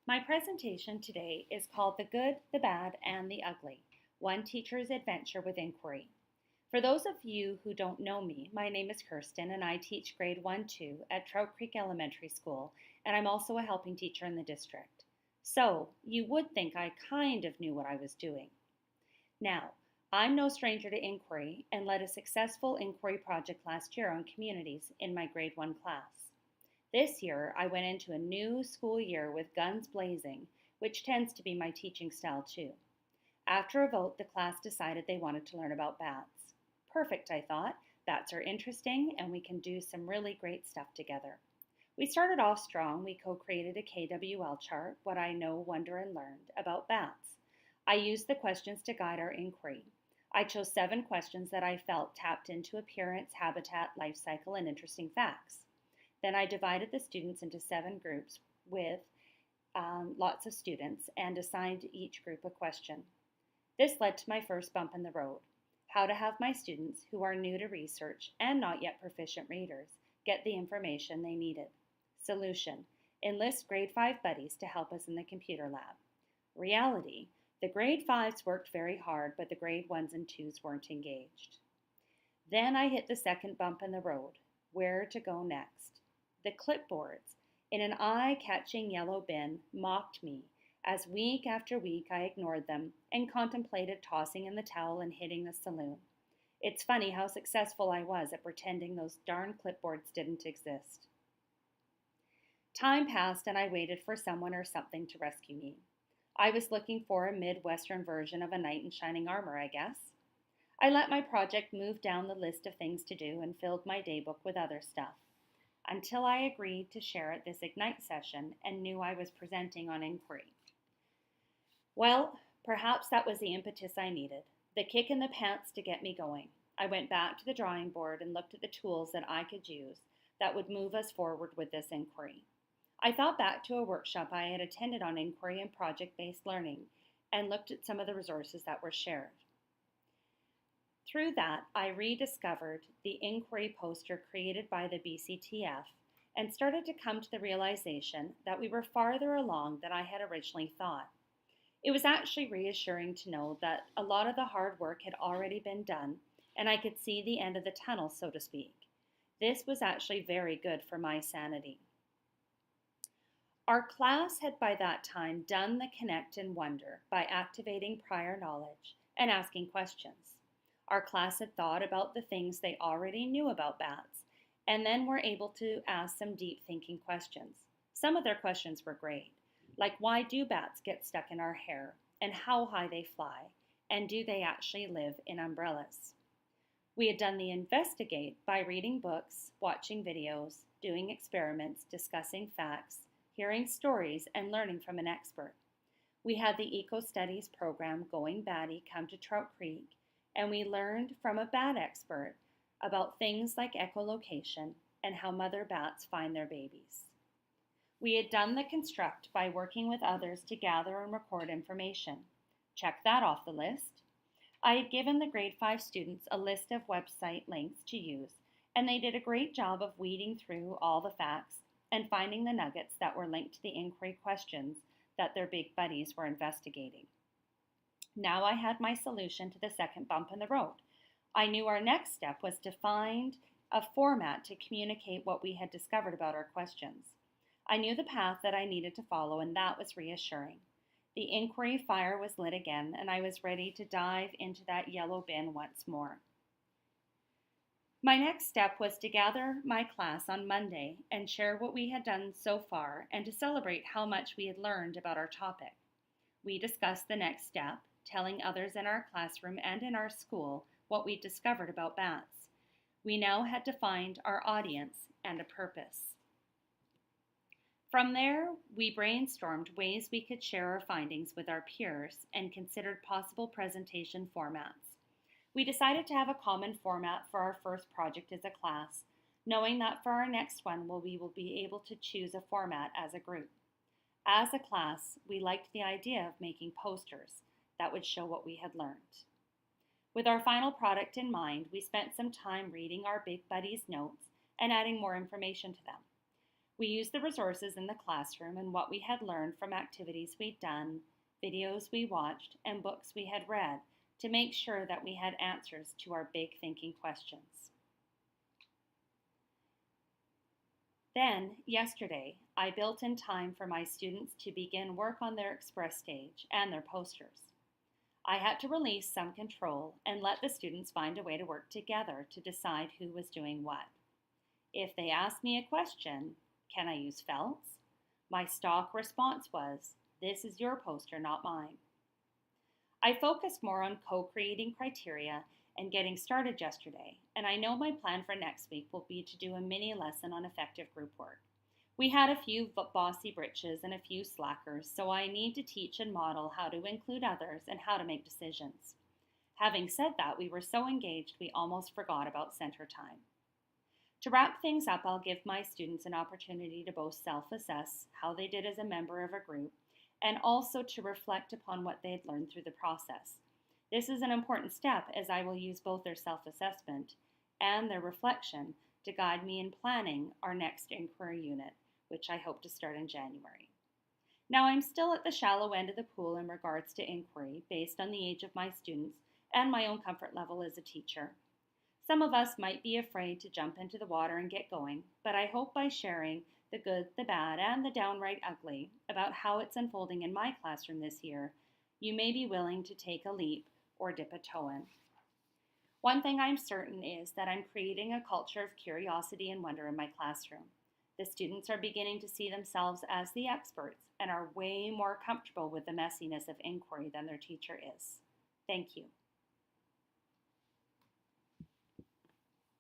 My presentation today is called The Good, the Bad, and the Ugly, One Teacher's Adventure with Inquiry. For those of you who don't know me, my name is Kirsten and I teach grade 1-2 at Trout Creek Elementary School, and I'm also a helping teacher in the district. So, you would think I kind of knew what I was doing. Now, I'm no stranger to inquiry and led a successful inquiry project last year on communities in my grade 1 class. This year, I went into a new school year with guns blazing, which tends to be my teaching style too. After a vote, the class decided they wanted to learn about bats. Perfect, I thought. Bats are interesting and we can do some really great stuff together. We started off strong. We co-created a KWL chart, what I know, wonder, and learned, about bats. I used the questions to guide our inquiry. I chose 7 questions that I felt tapped into appearance, habitat, life cycle, and interesting facts. Then I divided the students into 7 groups with lots of students and assigned each group a question. This led to my first bump in the road: how to have my students, who are new to research and not yet proficient readers, get the information they needed. Solution: enlist grade 5 buddies to help us in the computer lab. Reality: the grade 5s worked very hard, but the grade 1s and 2s weren't engaged. Then I hit the second bump in the road: where to go next. The clipboards, in an eye-catching yellow bin, mocked me as week after week I ignored them and contemplated tossing in the towel and hitting the saloon. It's funny how successful I was at pretending those darn clipboards didn't exist. Time passed and I waited for someone or something to rescue me. I was looking for a Midwestern version of a knight in shining armor, I guess. I let my project move down the list of things to do and filled my daybook with other stuff, until I agreed to share at this Ignite session and knew I was presenting on inquiry. Well, perhaps that was the impetus I needed, the kick in the pants to get me going. I went back to the drawing board and looked at the tools that I could use that would move us forward with this inquiry. I thought back to a workshop I had attended on inquiry and project-based learning and looked at some of the resources that were shared. Through that, I rediscovered the inquiry poster created by the BCTF and started to come to the realization that we were farther along than I had originally thought. It was actually reassuring to know that a lot of the hard work had already been done and I could see the end of the tunnel, so to speak. This was actually very good for my sanity. Our class had by that time done the connect and wonder by activating prior knowledge and asking questions. Our class had thought about the things they already knew about bats and then were able to ask some deep thinking questions. Some of their questions were great, like why do bats get stuck in our hair and how high they fly, and do they actually live in umbrellas? We had done the investigate by reading books, watching videos, doing experiments, discussing facts, hearing stories, and learning from an expert. We had the Eco Studies program Going Batty come to Trout Creek, and we learned from a bat expert about things like echolocation and how mother bats find their babies. We had done the construct by working with others to gather and record information. Check that off the list. I had given the grade 5 students a list of website links to use, and they did a great job of weeding through all the facts and finding the nuggets that were linked to the inquiry questions that their big buddies were investigating. Now I had my solution to the second bump in the road. I knew our next step was to find a format to communicate what we had discovered about our questions. I knew the path that I needed to follow, and that was reassuring. The inquiry fire was lit again, and I was ready to dive into that yellow bin once more. My next step was to gather my class on Monday and share what we had done so far and to celebrate how much we had learned about our topic. We discussed the next step, telling others in our classroom and in our school what we'd discovered about bats. We now had to find our audience and a purpose. From there, we brainstormed ways we could share our findings with our peers and considered possible presentation formats. We decided to have a common format for our first project as a class, knowing that for our next one we will be able to choose a format as a group. As a class, we liked the idea of making posters that would show what we had learned. With our final product in mind, we spent some time reading our big buddies' notes and adding more information to them. We used the resources in the classroom and what we had learned from activities we'd done, videos we watched, and books we had read to make sure that we had answers to our big thinking questions. Then, yesterday, I built in time for my students to begin work on their express stage and their posters. I had to release some control and let the students find a way to work together to decide who was doing what. If they asked me a question, can I use felts? My stock response was, this is your poster, not mine. I focused more on co-creating criteria and getting started yesterday, and I know my plan for next week will be to do a mini lesson on effective group work. We had a few bossy britches and a few slackers, so I need to teach and model how to include others and how to make decisions. Having said that, we were so engaged we almost forgot about center time. To wrap things up, I'll give my students an opportunity to both self-assess how they did as a member of a group and also to reflect upon what they had learned through the process. This is an important step as I will use both their self-assessment and their reflection to guide me in planning our next inquiry unit, which I hope to start in January. Now I'm still at the shallow end of the pool in regards to inquiry based on the age of my students and my own comfort level as a teacher. Some of us might be afraid to jump into the water and get going, but I hope by sharing the good, the bad, and the downright ugly about how it's unfolding in my classroom this year, you may be willing to take a leap or dip a toe in. One thing I'm certain is that I'm creating a culture of curiosity and wonder in my classroom. The students are beginning to see themselves as the experts and are way more comfortable with the messiness of inquiry than their teacher is. Thank you.